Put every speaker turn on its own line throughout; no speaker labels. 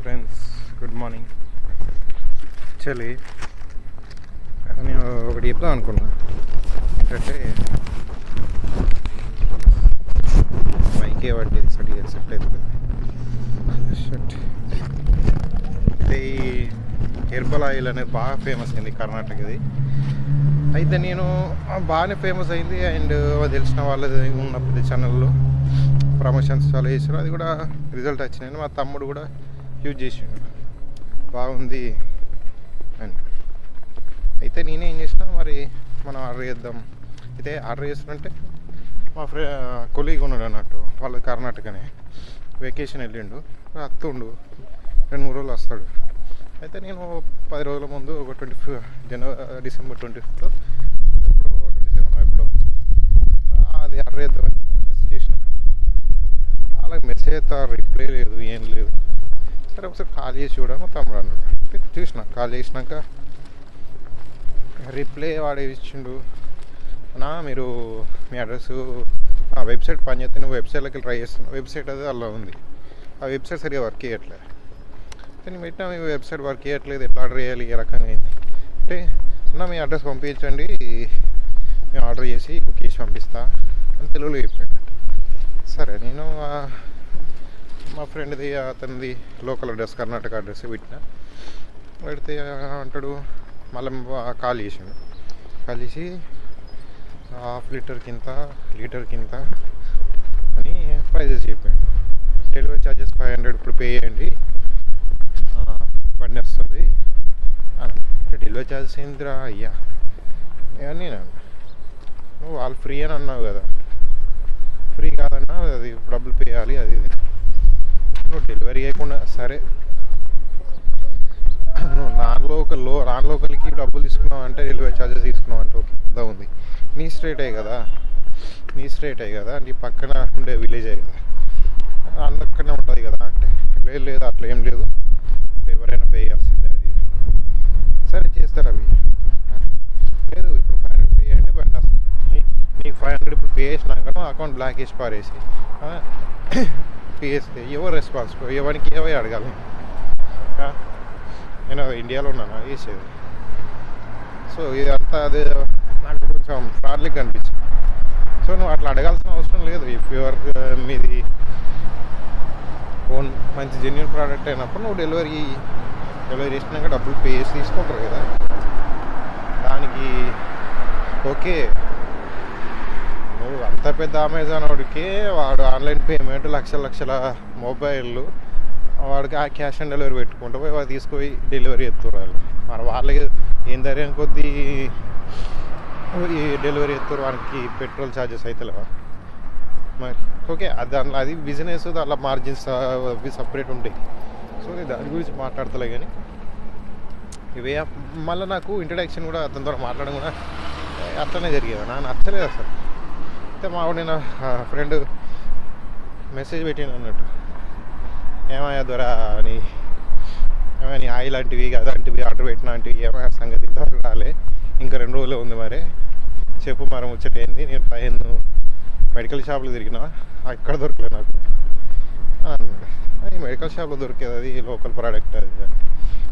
Friends, good morning. Actually నేను ఒకటి చెప్దాం అనుకున్నా. ఏంటంటే మైకే పట్టేది సరిగ్గా సెట్ అవుతుంది. షట్ అయితే ఈ హెర్బల్ ఆయిల్ అనేది బాగా ఫేమస్ అయింది కర్ణాటకది. అయితే నేను బాగానే ఫేమస్ అయింది. అండ్ తెలిసిన వాళ్ళది ఉన్న పెద్ద ఛానల్లో ప్రమోషన్స్ చాలా చేసారు. అది కూడా రిజల్ట్ వచ్చినాయి. మా తమ్ముడు కూడా యూజ్ చేసిండు, బాగుంది అని. అయితే నేనేం చేసినా, మరి మనం ఆర్డర్ చేద్దాం. అయితే ఆర్డర్ చేస్తుంటే మా కొలీగ్ ఉన్నాడు అన్నట్టు, వాళ్ళు కర్ణాటకనే వెకేషన్ వెళ్ళిండు, వస్తుండు 2-3 రోజులు వస్తాడు. అయితే నేను 10 రోజుల ముందు ఒక డిసెంబర్ 25th ఇప్పుడు 27 ఇప్పుడు అది ఆర్డర్ చేద్దామని మెసేజ్ చేసిన. అలాగే మెసేజ్ అయితే రిప్లై లేదు, ఏం లేదు. సరే ఒకసారి కాల్ చేసి చూడము తమ్ముడు అన్నాడు. చూసిన, కాల్ చేసినాక రిప్లై వాడు ఇచ్చిండు. నా మీరు మీ అడ్రస్ వెబ్సైట్ పనిచేస్తే నువ్వు వెబ్సైట్లోకి ట్రై చేస్తున్నావు, వెబ్సైట్ అది అలా ఉంది, ఆ వెబ్సైట్ సరిగా వర్క్ చేయట్లేదు. నేను పెట్టినా మీ వెబ్సైట్ వర్క్ చేయట్లేదు, ఎట్లా ఆర్డర్ చేయాలి, ఏ రకంగా అయింది అంటే, అన్న మీ అడ్రస్ పంపించండి, మేము ఆర్డర్ చేసి బుక్ చేసి పంపిస్తా అని తెలుగులో చెప్పాడు. సరే నేను మా ఫ్రెండ్ది అతనిది లోకల్ అడ్రస్ కర్ణాటక అడ్రస్ పెట్టిన. పెడితే అంటాడు, మళ్ళీ కాల్ చేసాడు. కాల్ చేసి ½ లీటర్కి ఇంత, లీటర్కి ఇంత అని ప్రైజెస్ చెప్పాడు. డెలివరీ ఛార్జెస్ 500 ఇప్పుడు పే చేయండి, బండి వస్తుంది అని. డెలివరీ ఛార్జెస్ ఏందిరా అయ్యా అని నువ్వు వాళ్ళు ఫ్రీ అని అన్నావు కదా. ఫ్రీ కాదన్నా, అది డబ్బులు పే చేయాలి, అది ఇది. నువ్వు డెలివరీ చేయకుండా సరే నువ్వు నాన్ లోకల్కి డబ్బులు తీసుకున్నావు అంటే, డెలివరీ ఛార్జెస్ తీసుకున్నావు అంటే ఓకే, అర్థం ఉంది. నీ స్ట్రేటే కదా నీ పక్కన ఉండే విలేజే కదా, అక్కడనే ఉంటుంది కదా అంటే, లేదు అట్లా ఏం లేదు, ఎవరైనా పే చేయాల్సిందే అది. సరే చేస్తారు అవి. లేదు ఇప్పుడు 500 పే చేయండి, బండి వస్తుంది. నీకు 500 ఇప్పుడు పే చేసినాక అకౌంట్ బ్లాక్ చేసి పారేసి పే చేస్తే ఎవరు రెస్పాన్సిబుల్, ఎవరికి ఏవై అడగాలి? నేను ఇండియాలో ఉన్నాను వేసేది. సో ఇదంతా అదే నాకు కొంచెం ఫ్రాడ్లీగా అనిపించింది. సో నువ్వు అట్లా అడగాల్సిన అవసరం లేదు. ఇఫ్ యువర్ మీది ఓన్ మంచి జెన్యూన్ ప్రోడక్ట్ అయినప్పుడు నువ్వు డెలివరీ చేసినాక డబ్బులు పే చేసి తీసుకుంటారు కదా, దానికి ఓకే. నువ్వు అంత పెద్ద అమెజాన్ వాడికి వాడు ఆన్లైన్ పేమెంట్ లక్షల మొబైళ్ళు వాడికి ఆ క్యాష్ ఆన్ డెలివరీ పెట్టుకుంటూ పోయి వాడు తీసుకుపోయి డెలివరీ ఎత్తున్నారు. మరి వాళ్ళకి ఏం ధైర్యం కొద్దీ ఈ డెలివరీ ఎత్తురు, వానికి పెట్రోల్ ఛార్జెస్ అవుతలేవా మరి? ఓకే, అది బిజినెస్, అలా మార్జిన్స్ అవి సపరేట్ ఉంటాయి. సో నేను దాని గురించి మాట్లాడతలే. కానీ ఇవే మళ్ళీ నాకు ఇంట్రడక్షన్ కూడా అతని ద్వారా మాట్లాడడం కూడా అట్లనే జరిగేది. నాకు నచ్చలేదు అసలు. అయితే మావాడు నేను ఫ్రెండ్ మెసేజ్ పెట్టాను అన్నట్టు, ఏమయ్యా ద్వారా నీ ఆయిల్ లాంటివి అలాంటివి ఆర్డర్ పెట్టిన లాంటివి ఏమైనా సంగతి ఇంతవరకు రాలే, ఇంకా 2 రోజులు ఉంది, మరి చెప్పు మరి ముచ్చట ఏంది? నేను 15 మెడికల్ షాపులు తిరిగినా, ఎక్కడ దొరకలే నాకు. ఈ మెడికల్ షాప్లో దొరికేది అది లోకల్ ప్రోడక్ట్ అది.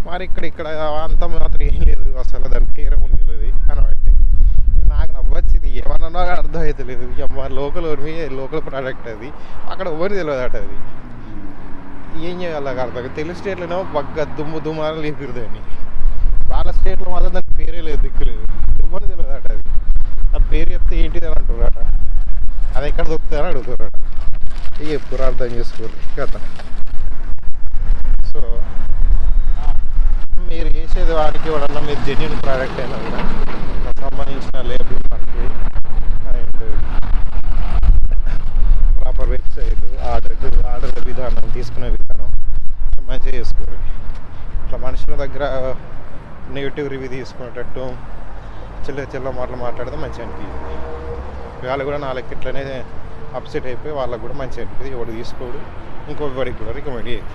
మరి ఇక్కడ అంత మాత్రం ఏం లేదు, అసలు దాని పేరు తెలియదు అని బట్టి నాకు నవ్వొచ్చింది. ఏమన్నా అర్థం అవుతలేదు. మరి లోకల్ ప్రోడక్ట్ అది, అక్కడ ఎవరు తెలియదు అట. అది ఏం చేయాలి నాకు అర్థం. తెలుగు స్టేట్లోనే బగ్గ దుమ్మాలని లేపిరుదాన్ని, వాళ్ళ స్టేట్లో మాత్రం దానికి పేరే లేదు, దిక్కులేదు, ఎవరు తెలియదు అట. అది ఆ పేరు చెప్తే ఏంటిది అని అంటున్నారట, అది ఎక్కడ దొరుకుతుంది అని అడుగుతారట. ఎప్పుడు అర్థం చేసుకోరు కథ. సో మీరు చేసేది వాడికి ఎవడన్నా మీరు జెన్యూన్ ప్రోడక్ట్ అయినా కూడా సంబంధించిన label mark and proper website, order విధానం, తీసుకునే విధానం మంచిగా చేసుకోరు. ఇట్లా మనుషుల దగ్గర నెగిటివ్ రివ్యూ తీసుకునేటట్టు చిల్ల మాటలు మాట్లాడితే మంచిగా అనిపించింది. వాళ్ళు కూడా 4 ఇట్లనే అప్సెట్ అయిపోయి వాళ్ళకు కూడా మంచిగా అనిపించింది. ఎవడు తీసుకోడు, ఇంకొకరికి కూడా రికమెండ్ చేయదు.